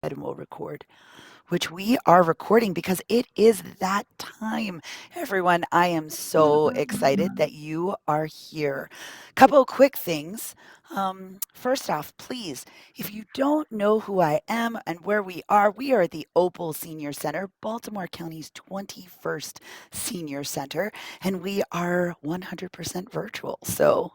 and we'll record, which we are recording because it is that time. Everyone, I am so excited that you are here. Couple quick things. First off, please, if you don't know who I am and where we are at the OPAL Senior Center, Baltimore County's 21st Senior Center, and we are 100% virtual. So,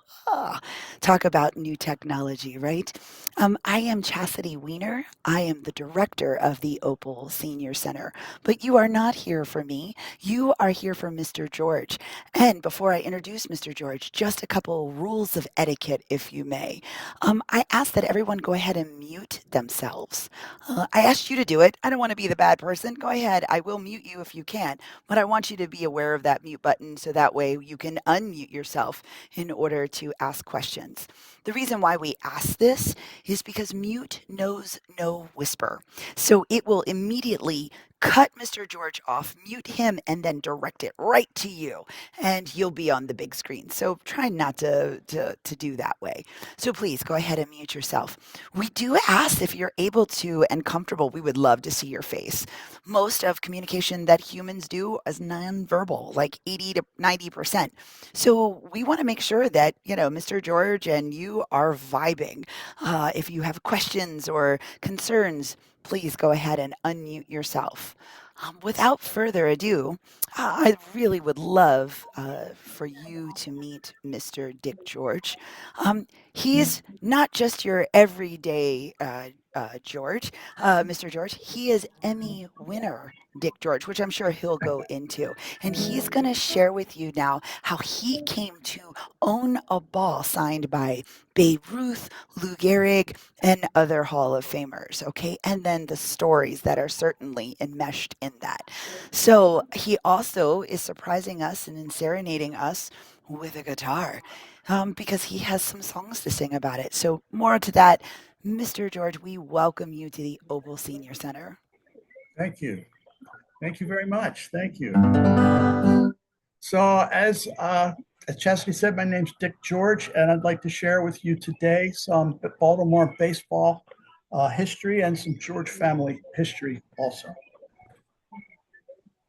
talk about new technology, right? I am Chastity Weiner. I am the director of the Opal Senior Center. But you are not here for me. You are here for Mr. George. And before I introduce Mr. George, just a couple rules of etiquette, if you may. I ask that everyone go ahead and mute themselves. I asked you to do it. I don't want to be the bad person. Go ahead. I will mute you if you can. But I want you to be aware of that mute button so that way you can unmute yourself in order to ask questions. The reason why we ask this is because mute knows no whisper. So it will immediately cut Mr. George off, mute him, and then direct it right to you. And you'll be on the big screen. So try not to do that way. So please go ahead and mute yourself. We do ask if you're able to and comfortable, we would love to see your face. Most of communication that humans do is nonverbal, like 80 to 90%. So we want to make sure that, Mr. George and you are vibing. If you have questions or concerns, please go ahead and unmute yourself. Without further ado, I really would love for you to meet Mr. Dick George. He's not just your everyday George, Mr. George. He is Emmy winner Dick George, which I'm sure he'll go into. And he's going to share with you now how he came to own a ball signed by Babe Ruth, Lou Gehrig, and other Hall of Famers, okay? And then the stories that are certainly enmeshed in that. So he also is surprising us and serenading us with a guitar because he has some songs to sing about it. So, more to that, Mr. George, we welcome you to the Opal Senior Center. Thank you. Thank you very much. Thank you. So, as Chastity said, my name's Dick George, and I'd like to share with you today some Baltimore baseball history and some George family history also.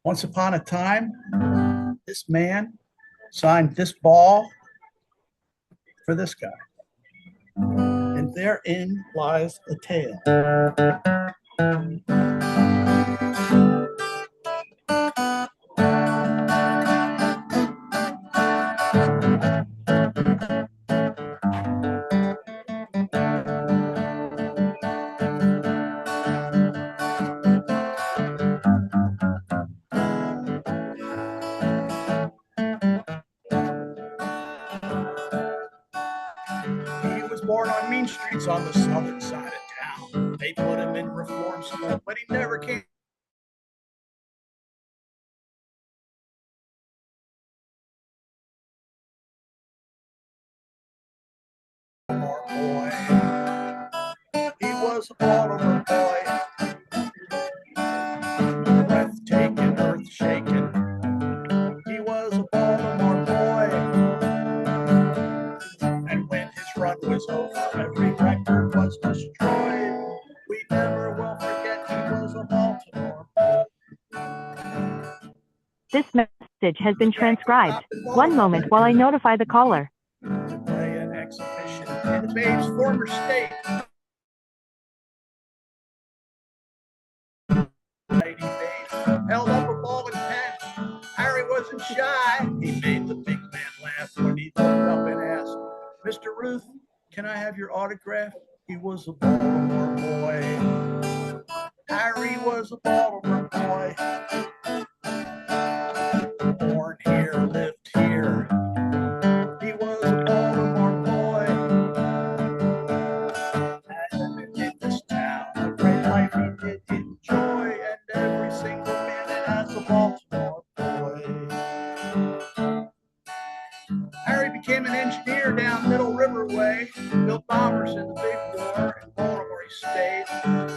Once upon a time, this man signed this ball for this guy. And therein lies a tale. Born on mean streets on the southern side of town. They put him in reform school, but he never came. Boy. He was a Baltimore boy. Breathtaking, earth shaking. He was a Baltimore boy. And when his run was over, every record was destroyed. We never will forget he was a Baltimore boy. This message has been transcribed. One moment while I notify the caller. To play an exhibition in the Babe's former state. Lady Babe held up a ball and pen. Harry wasn't shy. He made the big man laugh when he looked up and asked, "Mr. Ruth, can I have your autograph?" He was a Baltimore boy. Harry was a Baltimore boy. Born here, lived here. He was a Baltimore boy. And in this town, a great life he did enjoy. And every single minute as a Baltimore boy. Harry became an engineer down Middle River Way. Built bombers in the big war. In Baltimore he stayed.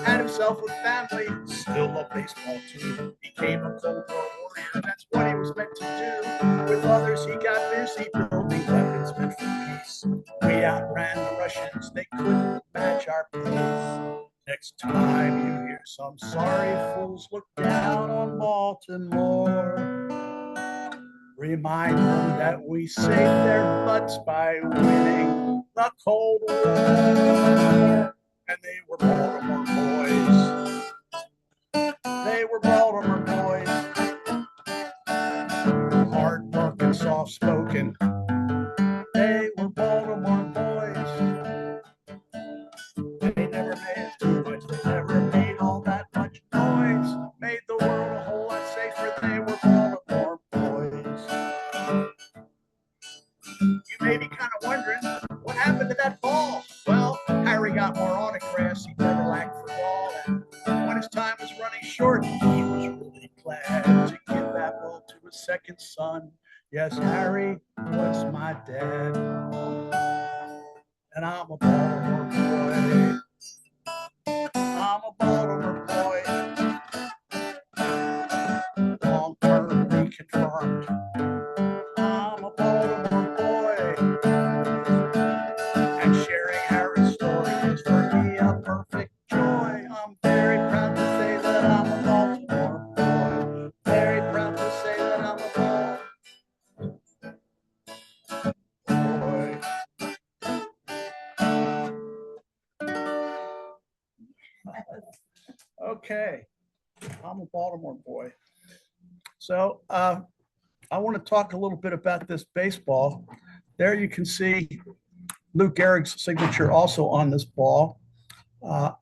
Had himself a family. Still loved baseball too. Became a Cold War warrior. That's what he was meant to do. With others he got busy building weapons meant for peace. We outran the Russians. They couldn't match our pace. Next time you hear Some sorry fools look down on Baltimore. Remind them that we saved their butts by winning the Cold War. And they were Baltimore boys. They were Baltimore boys. Hard working, soft spoken. They were Baltimore boys. They never made too much. They never made all that much noise. Made the world a whole lot safer. They were Baltimore boys. You may be kind of wondering what happened to that ball. Well, Harry got more autographs. He never lacked for ball. And when his time was running short, he was really glad to give that ball to his second son. Yes, Harry was my dad. And I'm a Baltimore boy. I'm a Baltimore boy. Long term reconfirmed. I'm a Baltimore boy. And sharing Harry's story is for me a perfect joy. I'm very proud to say that I'm a Baltimore boy. Very proud to say that I'm a Baltimore boy. Okay, I'm a Baltimore boy. So I want to talk a little bit about this baseball. There you can see Lou Gehrig's signature also on this ball.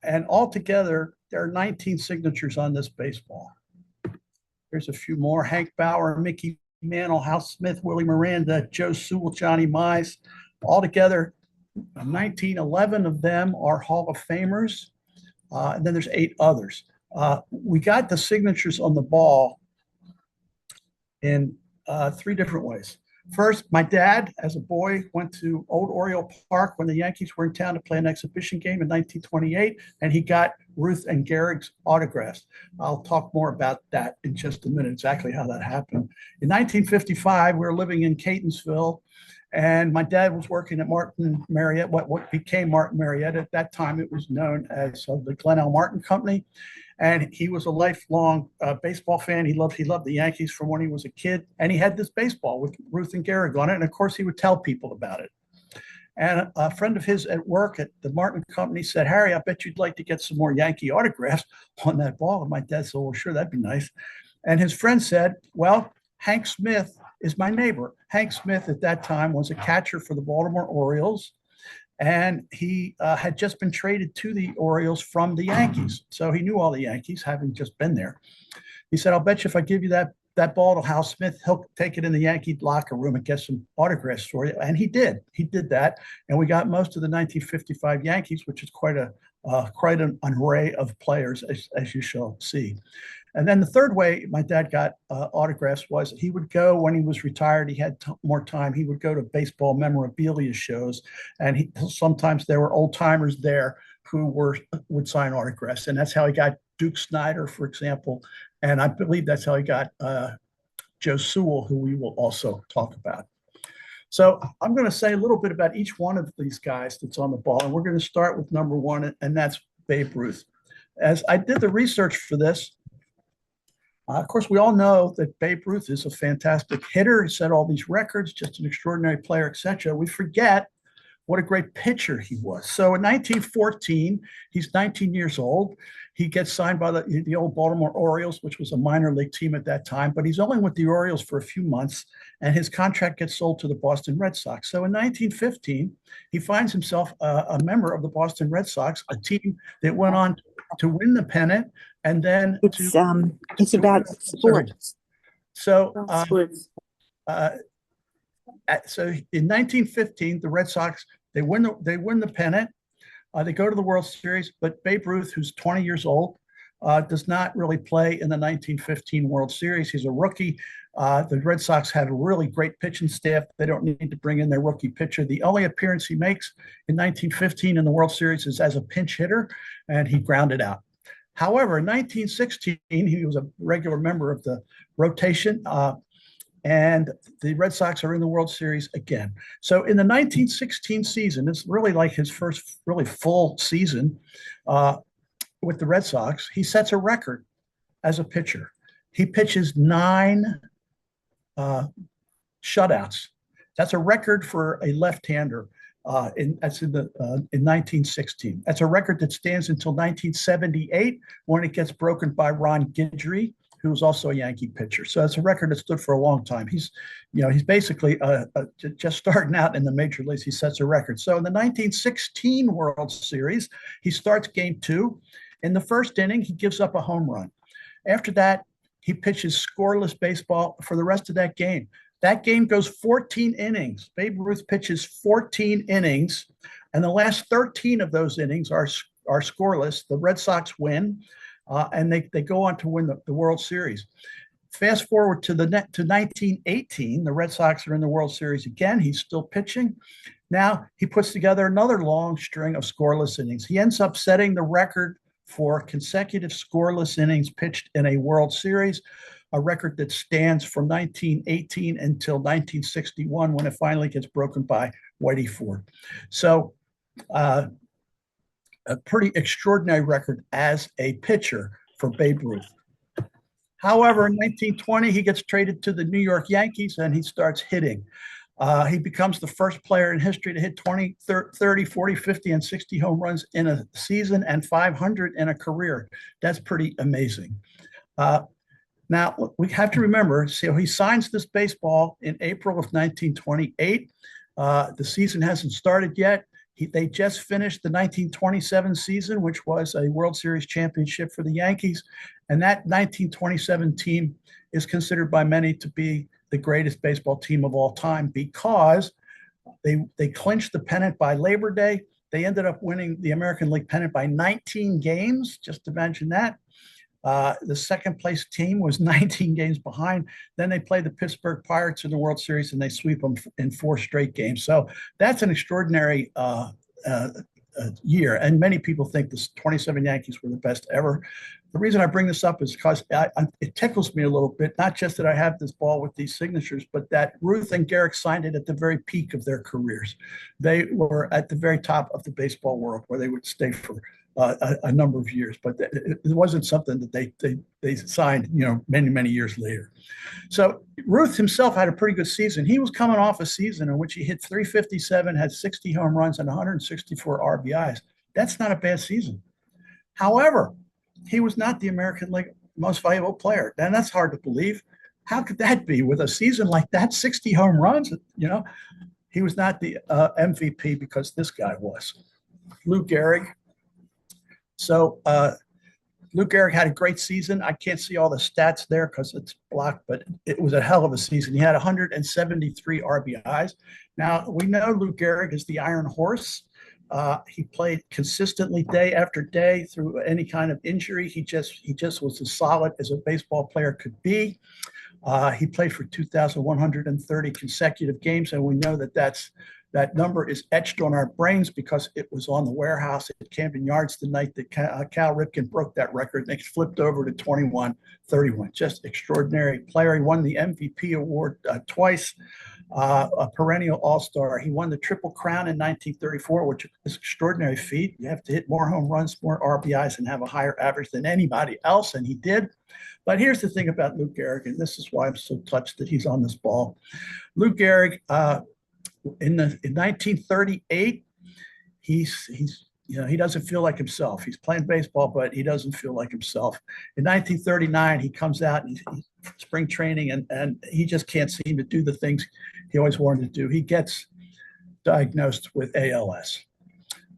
And altogether, there are 19 signatures on this baseball. There's a few more. Hank Bauer, Mickey Mantle, Hal Smith, Willie Miranda, Joe Sewell, Johnny Mize. Altogether, 1911 of them are Hall of Famers. And then there's 8 others. We got the signatures on the ball in 3 different ways. First, my dad, as a boy, went to Old Oriole Park when the Yankees were in town to play an exhibition game in 1928, and he got Ruth and Gehrig's autographs. I'll talk more about that in just a minute, exactly how that happened. In 1955, we were living in Catonsville, and my dad was working at Martin Marietta, what became Martin Marietta. At that time, it was known as the Glenn L. Martin Company. And he was a lifelong baseball fan. He loved the Yankees from when he was a kid. And he had this baseball with Ruth and Gehrig on it. And of course, he would tell people about it. And a friend of his at work at the Martin Company said, Harry, I bet you'd like to get some more Yankee autographs on that ball. And my dad said, well, sure, that'd be nice. And his friend said, well, Hank Smith is my neighbor. Hank Smith at that time was a catcher for the Baltimore Orioles. And he had just been traded to the Orioles from the Yankees. So he knew all the Yankees, having just been there. He said, I'll bet you if I give you that ball to Hal Smith, he'll take it in the Yankee locker room and get some autographs for you. And he did. He did that. And we got most of the 1955 Yankees, which is quite an array of players, as you shall see. And then the third way my dad got autographs was he would go when he was retired. He had more time. He would go to baseball memorabilia shows, and sometimes there were old timers there who would sign autographs, and that's how he got Duke Snider, for example. And I believe that's how he got Joe Sewell, who we will also talk about. So I'm going to say a little bit about each one of these guys that's on the ball, and we're going to start with number 1, and that's Babe Ruth. As I did the research for this, of course, we all know that Babe Ruth is a fantastic hitter. He set all these records, just an extraordinary player, etc. We forget what a great pitcher he was. So in 1914, he's 19 years old. He gets signed by the old Baltimore Orioles, which was a minor league team at that time, but he's only with the Orioles for a few months, and his contract gets sold to the Boston Red Sox. So in 1915, he finds himself a member of the Boston Red Sox, a team that went on to win the pennant, and then it's about sports. So, Sports. so in 1915, the Red Sox they win the pennant. They go to the World Series, but Babe Ruth, who's 20 years old, does not really play in the 1915 World Series. He's a rookie. The Red Sox had a really great pitching staff. They don't need to bring in their rookie pitcher. The only appearance he makes in 1915 in the World Series is as a pinch hitter, and he grounded out. However, in 1916, he was a regular member of the rotation, and the Red Sox are in the World Series again. So in the 1916 season, it's really like his first really full season with the Red Sox, he sets a record as a pitcher. He pitches 9 shutouts. That's a record for a left-hander. That's in 1916. That's a record that stands until 1978 when it gets broken by Ron Gehrig, who was also a Yankee pitcher. So it's a record that stood for a long time. He's basically just starting out in the major leagues. He sets a record. So in the 1916 World Series, he starts game 2. In the first inning, he gives up a home run. After that, he pitches scoreless baseball for the rest of that game. That game goes 14 innings. Babe Ruth pitches 14 innings, and the last 13 of those innings are scoreless. The Red Sox win, and they go on to win the World Series. Fast forward to 1918, the Red Sox are in the World Series again. He's still pitching. Now he puts together another long string of scoreless innings. He ends up setting the record for consecutive scoreless innings pitched in a World Series, a record that stands from 1918 until 1961 when it finally gets broken by Whitey Ford. So a pretty extraordinary record as a pitcher for Babe Ruth. However, in 1920, he gets traded to the New York Yankees and he starts hitting. He becomes the first player in history to hit 20, 30, 40, 50, and 60 home runs in a season and 500 in a career. That's pretty amazing. Now, we have to remember, so he signs this baseball in April of 1928. The season hasn't started yet. They just finished the 1927 season, which was a World Series championship for the Yankees. And that 1927 team is considered by many to be the greatest baseball team of all time because they clinched the pennant by Labor Day. They ended up winning the American League pennant by 19 games, just to mention that. The second place team was 19 games behind. Then they played the Pittsburgh Pirates in the World Series and they sweep them in 4 straight games. So that's an extraordinary year. And many people think the 27 Yankees were the best ever. The reason I bring this up is because it tickles me a little bit, not just that I have this ball with these signatures, but that Ruth and Gehrig signed it at the very peak of their careers. They were at the very top of the baseball world where they would stay for a number of years, but it wasn't something that they signed, many, many years later. So Ruth himself had a pretty good season. He was coming off a season in which he hit 357, had 60 home runs and 164 RBIs. That's not a bad season. However, he was not the American League most valuable player. And that's hard to believe. How could that be with a season like that, 60 home runs? He was not the MVP because this guy was. Lou Gehrig. So Lou Gehrig had a great season. I can't see all the stats there because it's blocked, but it was a hell of a season. He had 173 RBIs. Now, we know Lou Gehrig is the Iron Horse. He played consistently day after day through any kind of injury. He just was as solid as a baseball player could be. He played for 2,130 consecutive games, and we know that number is etched on our brains because it was on the warehouse at Camden Yards the night that Cal Ripken broke that record. They flipped over to 21-31. Just extraordinary player. He won the MVP award twice, a perennial all-star. He won the Triple Crown in 1934, which is an extraordinary feat. You have to hit more home runs, more RBIs, and have a higher average than anybody else, and he did. But here's the thing about Lou Gehrig, and this is why I'm so touched that he's on this ball. Lou Gehrig, in 1938, he doesn't feel like himself. He's playing baseball, but he doesn't feel like himself. In 1939, he comes out and he's spring training, and he just can't seem to do the things he always wanted to do. He gets diagnosed with ALS,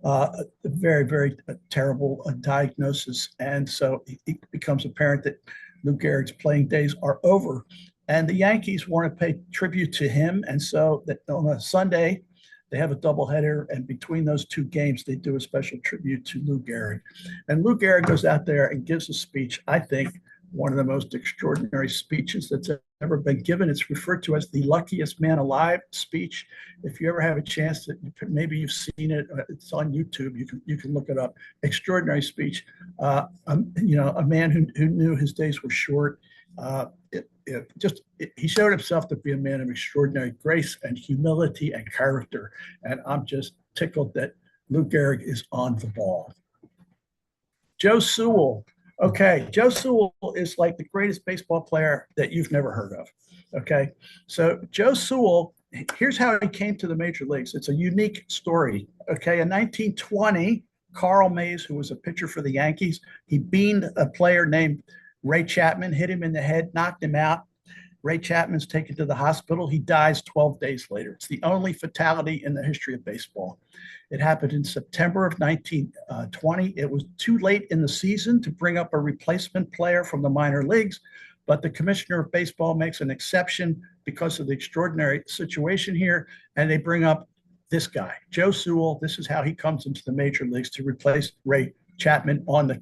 a very, very terrible diagnosis, and so it becomes apparent that Lou Gehrig's playing days are over. And the Yankees want to pay tribute to him. And so that on a Sunday, they have a doubleheader. And between those 2 games, they do a special tribute to Lou Gehrig. And Lou Gehrig goes out there and gives a speech, I think, one of the most extraordinary speeches that's ever been given. It's referred to as the luckiest man alive speech. If you ever have a chance, maybe you've seen it, it's on YouTube. You can look it up. Extraordinary speech. A man who knew his days were short. He showed himself to be a man of extraordinary grace and humility and character. And I'm just tickled that Lou Gehrig is on the ball. Joe Sewell. Okay, Joe Sewell is like the greatest baseball player that you've never heard of. Okay, so Joe Sewell, here's how he came to the major leagues. It's a unique story. Okay, in 1920, Carl Mays, who was a pitcher for the Yankees, he beaned a player named Ray Chapman, hit him in the head, knocked him out. Ray Chapman's taken to the hospital. He dies 12 days later. It's the only fatality in the history of baseball. It happened in September of 1920. It was too late in the season to bring up a replacement player from the minor leagues, but the commissioner of baseball makes an exception because of the extraordinary situation here, and they bring up this guy, Joe Sewell. This is how he comes into the major leagues to replace Ray Chapman on the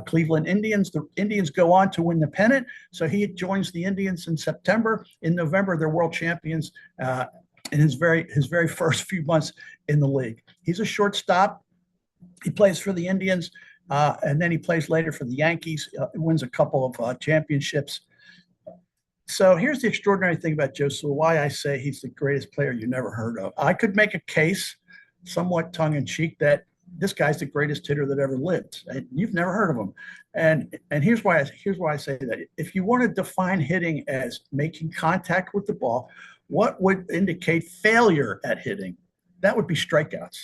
Cleveland Indians. The Indians go on to win the pennant, so he joins the Indians in September. In November, they're world champions in his very first few months in the league. He's a shortstop. He plays for the Indians, and then he plays later for the Yankees. Wins a couple of championships. So here's the extraordinary thing about Joe Sewell, why I say he's the greatest player you never heard of. I could make a case, somewhat tongue-in-cheek, that this guy's the greatest hitter that ever lived. And you've never heard of him. And here's why I say that. If you want to define hitting as making contact with the ball, what would indicate failure at hitting? That would be strikeouts.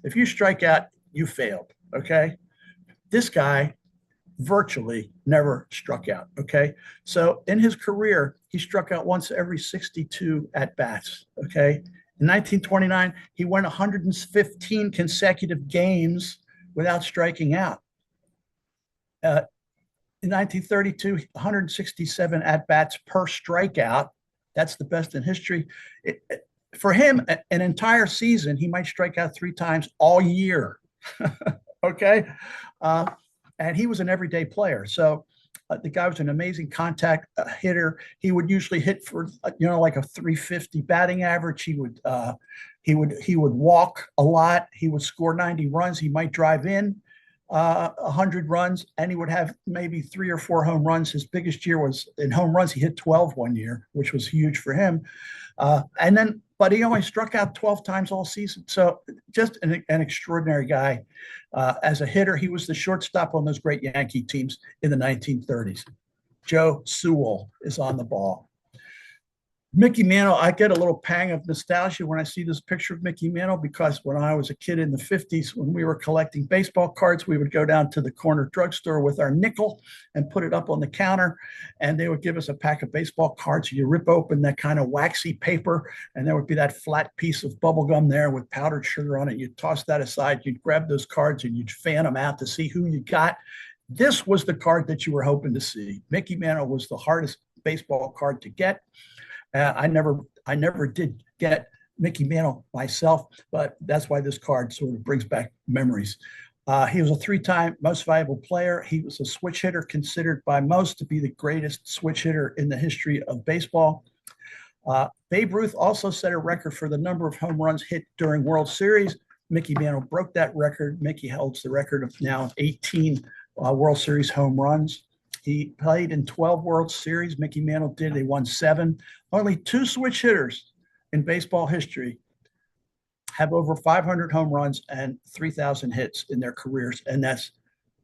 If you strike out, you failed, okay? This guy virtually never struck out, okay? So in his career, he struck out once every 62 at-bats, okay? In 1929, he went 115 consecutive games without striking out. In 1932, 167 at-bats per strikeout. That's the best in history. For him, an entire season, he might strike out 3 times all year, okay? And he was an everyday player. So the guy was an amazing contact hitter. He would usually hit for like a 350 batting average. He would walk a lot. He would score 90 runs. He might drive in 100 runs, and he would have maybe 3 or 4 home runs. His biggest year was in home runs. He hit 12 one year, which was huge for him. But he only struck out 12 times all season. So just an extraordinary guy. As a hitter, he was the shortstop on those great Yankee teams in the 1930s. Joe Sewell is on the ball. Mickey Mantle, I get a little pang of nostalgia when I see this picture of Mickey Mantle, because when I was a kid in the 50s, when we were collecting baseball cards, we would go down to the corner drugstore with our nickel and put it up on the counter, and they would give us a pack of baseball cards. You rip open that kind of waxy paper, and there would be that flat piece of bubble gum there with powdered sugar on it. You'd toss that aside, you'd grab those cards, and you'd fan them out to see who you got. This was the card that you were hoping to see. Mickey Mantle was the hardest baseball card to get. I never did get Mickey Mantle myself, but that's why this card sort of brings back memories. He was a 3-time most valuable player. He was a switch hitter, considered by most to be the greatest switch hitter in the history of baseball. Babe Ruth also set a record for the number of home runs hit during World Series. Mickey Mantle broke that record. Mickey holds the record of now 18 World Series home runs. He played in 12 World Series. Mickey Mantle did. They won 7. Only 2 switch hitters in baseball history have over 500 home runs and 3,000 hits in their careers. And that's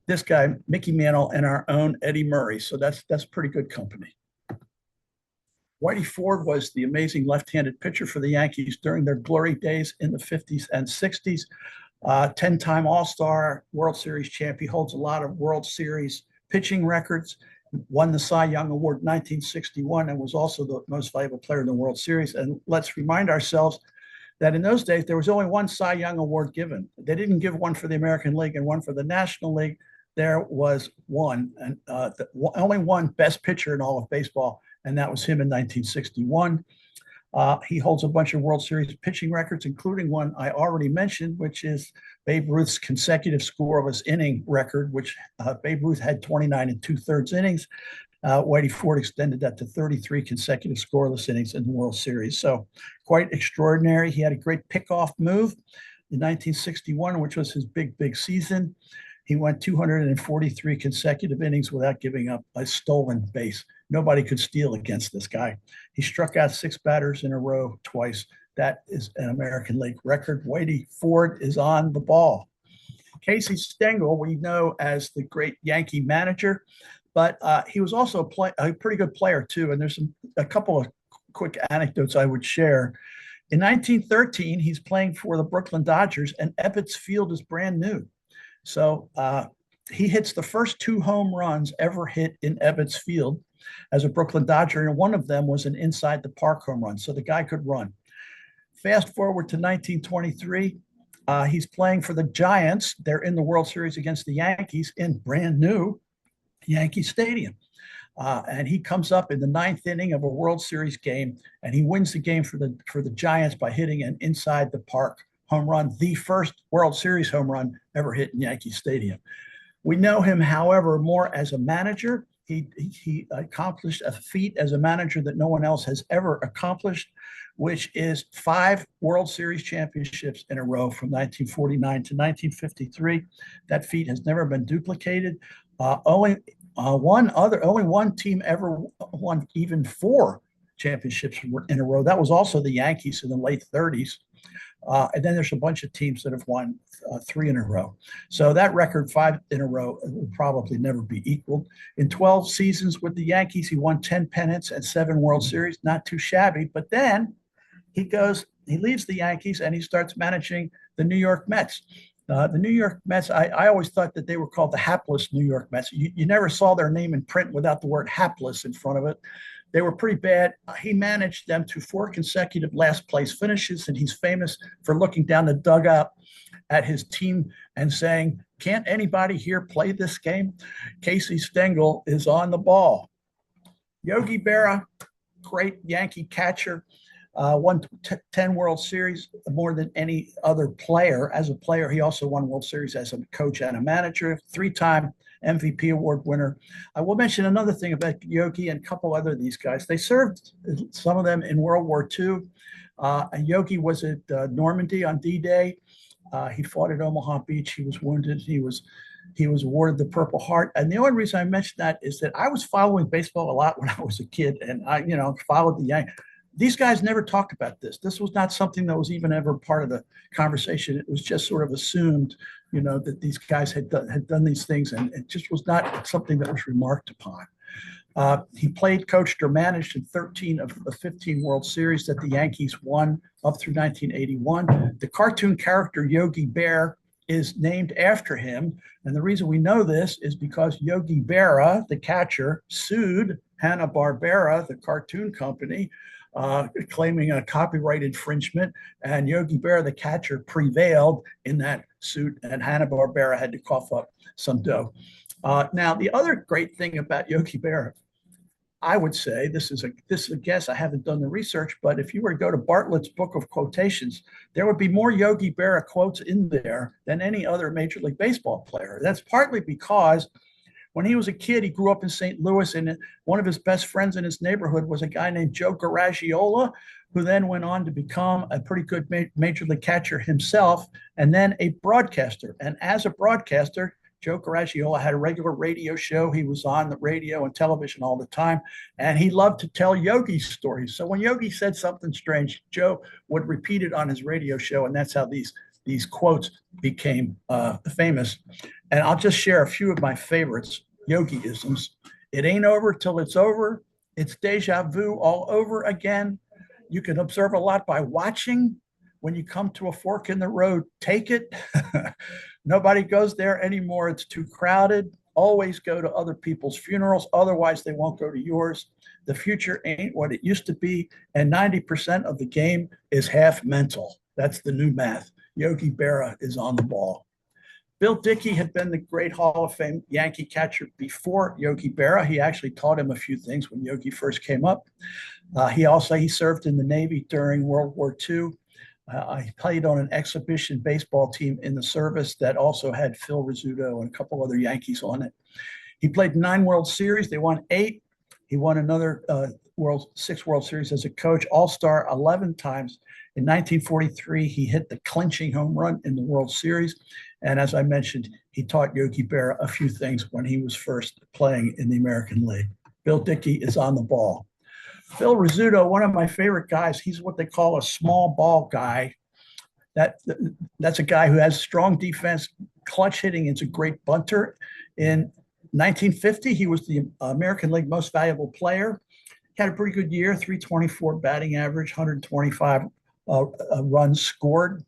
this guy, Mickey Mantle, and our own Eddie Murray. So that's pretty good company. Whitey Ford was the amazing left-handed pitcher for the Yankees during their glory days in the 50s and 60s. 10-time All-Star, World Series champ. He holds a lot of World Series pitching records, won the Cy Young Award in 1961, and was also the most valuable player in the World Series. And let's remind ourselves that in those days, there was only one Cy Young Award given. They didn't give one for the American League and one for the National League. There was one, and only one best pitcher in all of baseball, and that was him in 1961. He holds a bunch of World Series pitching records, including one I already mentioned, which is Babe Ruth's consecutive scoreless inning record, which Babe Ruth had 29 2/3 innings. Whitey Ford extended that to 33 consecutive scoreless innings in the World Series. So quite extraordinary. He had a great pickoff move in 1961, which was his big season. He went 243 consecutive innings without giving up a stolen base. Nobody could steal against this guy. He struck out 6 batters in a row twice. That is an American League record. Whitey Ford is on the ball. Casey Stengel, we know as the great Yankee manager, but he was also a pretty good player too. And there's a couple of quick anecdotes I would share. In 1913, he's playing for the Brooklyn Dodgers, and Ebbets Field is brand new. So he hits the first 2 home runs ever hit in Ebbets Field as a Brooklyn Dodger, and one of them was an inside the park home run. So the guy could run. Fast forward to 1923. He's playing for the Giants. They're in the World Series against the Yankees in brand new Yankee Stadium. And he comes up in the 9th inning of a World Series game, and he wins the game for the Giants by hitting an inside the park home run, the first World Series home run ever hit in Yankee Stadium. We know him, however, more as a manager. He accomplished a feat as a manager that no one else has ever accomplished, which is 5 World Series championships in a row from 1949 to 1953. That feat has never been duplicated. Only one team ever won even 4 championships in a row. That was also the Yankees in the late 30s. And then there's a bunch of teams that have won 3 in a row. So that record, 5 in a row, will probably never be equaled. In 12 seasons with the Yankees, he won 10 pennants and 7 World Series. Not too shabby. But then he leaves the Yankees and he starts managing the New York Mets. The New York Mets, I always thought that they were called the hapless New York Mets. You never saw their name in print without the word hapless in front of it. They were pretty bad. He managed them to 4 consecutive last place finishes, and he's famous for looking down the dugout at his team and saying, "Can't anybody here play this game?" Casey Stengel is on the ball. Yogi Berra, great Yankee catcher, won 10 World Series, more than any other player. As a player, he also won World Series as a coach and a manager, 3-time MVP award winner. I will mention another thing about Yogi and a couple other of these guys. They served, some of them, in World War II. And Yogi was at Normandy on D-Day. He fought at Omaha Beach. He was wounded. He was awarded the Purple Heart. And the only reason I mention that is that I was following baseball a lot when I was a kid, and I, followed the Yankees. These guys never talked about this. This was not something that was even ever part of the conversation. It was just sort of assumed, that these guys had done these things, and it just was not something that was remarked upon. He played, coached, or managed in 13 of the 15 World Series that the Yankees won up through 1981. The cartoon character Yogi Bear is named after him. And the reason we know this is because Yogi Berra, the catcher, sued Hanna-Barbera, the cartoon company, claiming a copyright infringement, and Yogi Berra, the catcher, prevailed in that suit, and Hanna-Barbera had to cough up some dough. Now, the other great thing about Yogi Berra, I would say, this is a guess, I haven't done the research, but if you were to go to Bartlett's Book of Quotations, there would be more Yogi Berra quotes in there than any other Major League Baseball player. That's partly because when he was a kid, he grew up in St. Louis, and one of his best friends in his neighborhood was a guy named Joe Garagiola, who then went on to become a pretty good Major League catcher himself, and then a broadcaster. And as a broadcaster, Joe Garagiola had a regular radio show. He was on the radio and television all the time, and he loved to tell Yogi stories. So when Yogi said something strange, Joe would repeat it on his radio show, and that's how these quotes became famous. And I'll just share a few of my favorites, Yogi-isms. It ain't over till it's over. It's deja vu all over again. You can observe a lot by watching. When you come to a fork in the road, take it. Nobody goes there anymore. It's too crowded. Always go to other people's funerals. Otherwise, they won't go to yours. The future ain't what it used to be. And 90% of the game is half mental. That's the new math. Yogi Berra is on the ball. Bill Dickey had been the great Hall of Fame Yankee catcher before Yogi Berra. He actually taught him a few things when Yogi first came up. He served in the Navy during World War II. He played on an exhibition baseball team in the service that also had Phil Rizzuto and a couple other Yankees on it. He played 9 World Series. They won 8. He won another 6 World Series as a coach, All-Star 11 times. In 1943, he hit the clinching home run in the World Series. And as I mentioned, he taught Yogi Berra a few things when he was first playing in the American League. Bill Dickey is on the ball. Phil Rizzuto, one of my favorite guys, he's what they call a small ball guy. That's a guy who has strong defense, clutch hitting. He's a great bunter. In 1950, he was the American League Most Valuable Player. He had a pretty good year, 324 batting average, 125 runs scored.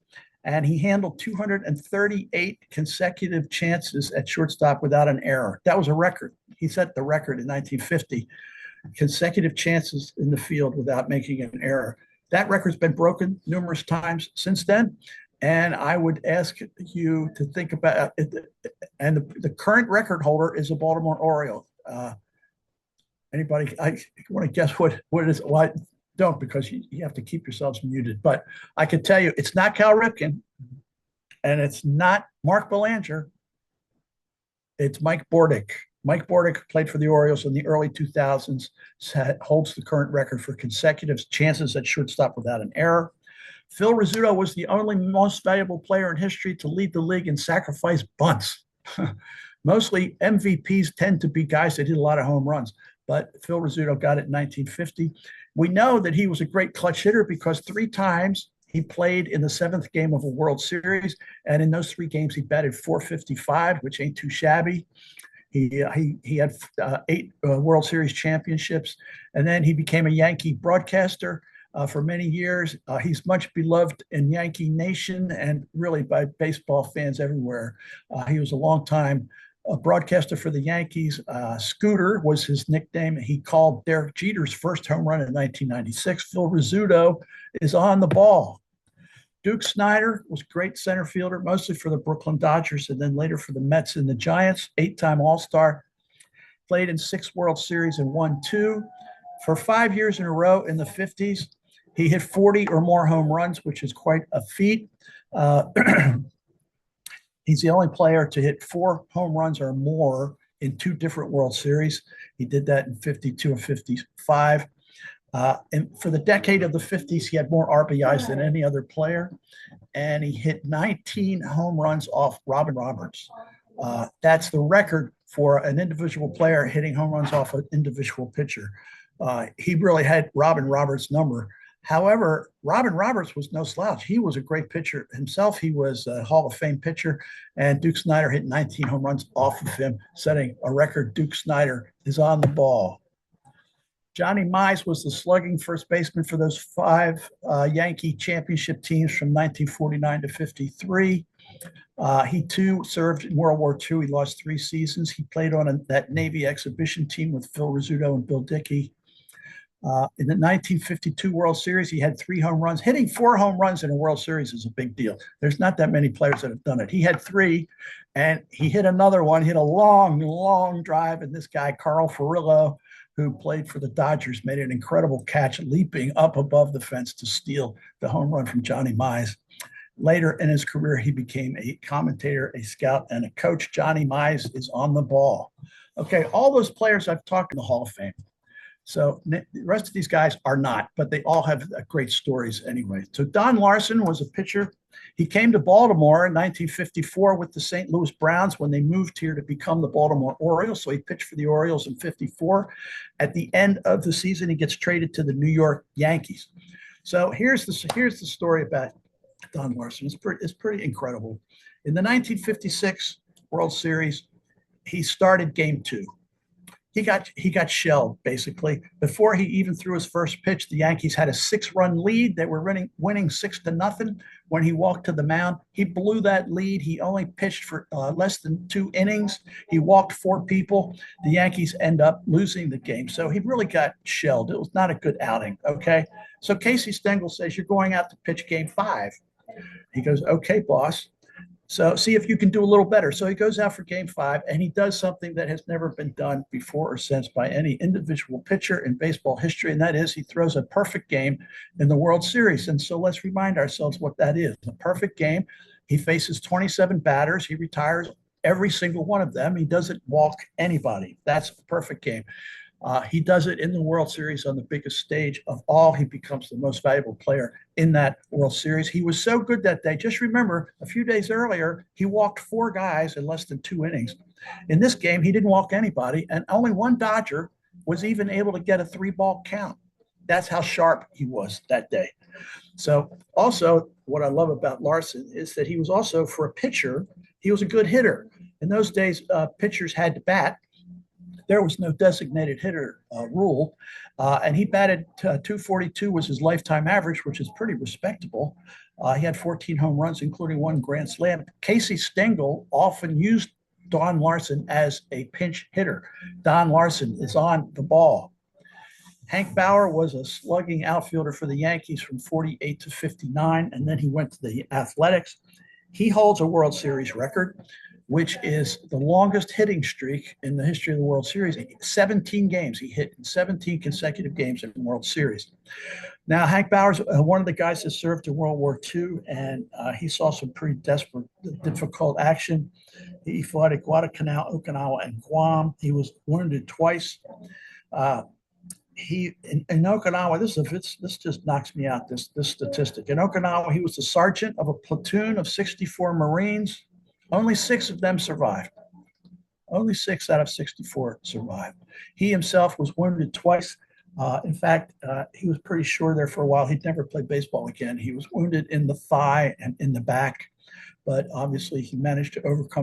And he handled 238 consecutive chances at shortstop without an error. That was a record. He set the record in 1950, consecutive chances in the field without making an error. That record's been broken numerous times since then. And I would ask you to think about it. And the current record holder is a Baltimore Oriole. Anybody, I want to guess what it is? Why? Don't, because you have to keep yourselves muted. But I can tell you, it's not Cal Ripken, and it's not Mark Belanger. It's Mike Bordick. Mike Bordick played for the Orioles in the early 2000s, holds the current record for consecutive chances at shortstop without an error. Phil Rizzuto was the only most valuable player in history to lead the league in sacrifice bunts. Mostly MVPs tend to be guys that hit a lot of home runs, but Phil Rizzuto got it in 1950. We know that he was a great clutch hitter because 3 times he played in the 7th game of a World Series, and in those 3 games he batted .455, which ain't too shabby. He had 8 World Series championships, and then he became a Yankee broadcaster for many years. He's much beloved in Yankee Nation and really by baseball fans everywhere. He was a long time broadcaster for the Yankees. Scooter was his nickname. He called Derek Jeter's first home run in 1996. Phil Rizzuto is on the ball. Duke Snider was a great center fielder, mostly for the Brooklyn Dodgers and then later for the Mets and the Giants. 8-time All-Star. Played in 6 World Series and won 2. For 5 years in a row in the 50s, he hit 40 or more home runs, which is quite a feat. He's the only player to hit 4 home runs or more in 2 different World Series. He did that in 52 and 55. And for the decade of the 50s, he had more RBIs than any other player. And he hit 19 home runs off Robin Roberts. That's the record for an individual player hitting home runs off an individual pitcher. He really had Robin Roberts' number. However, Robin Roberts was no slouch. He was a great pitcher himself. He was a Hall of Fame pitcher, and Duke Snider hit 19 home runs off of him, setting a record. Duke Snider is on the ball. Johnny Mize was the slugging first baseman for those 5 Yankee championship teams from 1949 to 53. He too served in World War II. He lost 3 seasons. He played on that Navy exhibition team with Phil Rizzuto and Bill Dickey. In the 1952 World Series, he had 3 home runs. Hitting 4 home runs in a World Series is a big deal. There's not that many players that have done it. He had 3, and he hit another one, hit a long, long drive, and this guy, Carl Furillo, who played for the Dodgers, made an incredible catch, leaping up above the fence to steal the home run from Johnny Mize. Later in his career, he became a commentator, a scout, and a coach. Johnny Mize is on the ball. Okay, all those players I've talked in the Hall of Fame. So the rest of these guys are not, but they all have great stories anyway. So Don Larson was a pitcher. He came to Baltimore in 1954 with the St. Louis Browns when they moved here to become the Baltimore Orioles. So he pitched for the Orioles in 54. At the end of the season, he gets traded to the New York Yankees. So here's the story about Don Larson. It's pretty incredible. In the 1956 World Series, he started game 2. He got shelled, basically. Before he even threw his first pitch, the Yankees had a 6-run lead. They were winning 6-0. When he walked to the mound, he blew that lead. He only pitched for less than 2 innings. He walked 4 people. The Yankees end up losing the game. So he really got shelled. It was not a good outing, okay? So Casey Stengel says, you're going out to pitch game 5. He goes, okay, boss. So see if you can do a little better. So he goes out for game 5, and he does something that has never been done before or since by any individual pitcher in baseball history, and that is he throws a perfect game in the World Series. And so let's remind ourselves what that is. A perfect game. He faces 27 batters. He retires every single one of them. He doesn't walk anybody. That's a perfect game. He does it in the World Series on the biggest stage of all. He becomes the most valuable player in that World Series. He was so good that day. Just remember, a few days earlier, he walked 4 guys in less than 2 innings. In this game, he didn't walk anybody, and only one Dodger was even able to get a 3-ball count. That's how sharp he was that day. So also, what I love about Larson is that he was also, for a pitcher, He was a good hitter. In those days, pitchers had to bat. There was no designated hitter rule, and he batted 242 was his lifetime average, which is pretty respectable. He had 14 home runs, including one grand slam. Casey Stengel often used Don Larson as a pinch hitter. Don Larson is on the ball. Hank Bauer was a slugging outfielder for the Yankees from 48 to 59, and then he went to the Athletics. He holds a World Series record, which is the longest hitting streak in the history of the World Series. 17 games. He hit in 17 consecutive games in the World Series. Now, Hank Bauer's one of the guys that served in World War II, and he saw some pretty desperate, difficult action. He fought at Guadalcanal, Okinawa, and Guam. He was wounded twice. In Okinawa, this just knocks me out, this statistic. In Okinawa, he was the sergeant of a platoon of 64 Marines. Only 6 of them survived. Only 6 out of 64 survived. He himself was wounded twice. In fact, he was pretty sure there for a while he'd never play baseball again. He was wounded in the thigh and in the back, but obviously he managed to overcome his